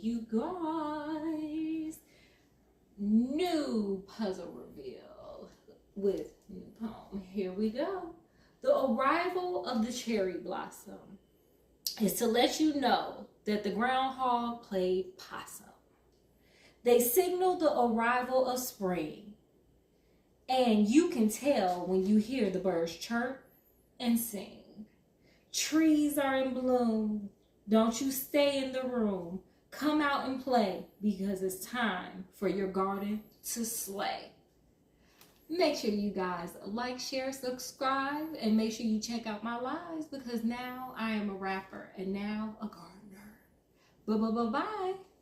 you guys. New puzzle reveal with new poem. Here we go. The arrival of the cherry blossom is to let you know that the groundhog played possum. They signal the arrival of spring, and you can tell when you hear the birds chirp and sing. Trees are in bloom. Don't you stay in the room. Come out and play, because it's time for your garden to slay. Make sure you guys like, share, subscribe, and make sure you check out my lives, because now I am a rapper and now a gardener. Bye-bye-bye-bye.